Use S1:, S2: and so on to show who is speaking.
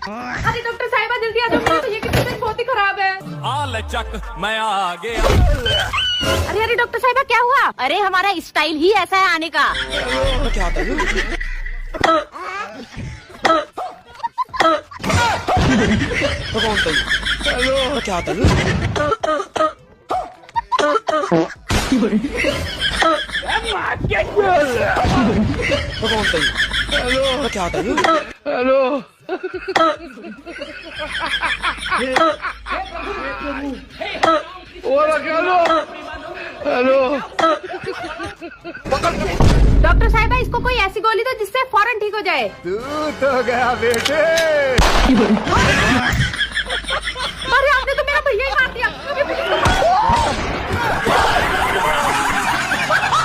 S1: अरे डॉक्टर साहिबा जल्दी आ जाओ, तो ये कितनी बहुत ही खराब है।
S2: चक मैं आ गया।
S1: अरे अरे डॉक्टर साहिबा क्या हुआ? अरे हमारा स्टाइल ही ऐसा है आने का।
S3: क्या होता है? हेलो क्या होता है? हेलो क्या होता है? हेलो हेलो
S1: डॉक्टर साहिबा इसको कोई ऐसी गोली दो जिससे फौरन ठीक हो जाए।
S4: तू तो गया बेटे।
S1: अरे आपने तो मेरा भैया ही मार दिया।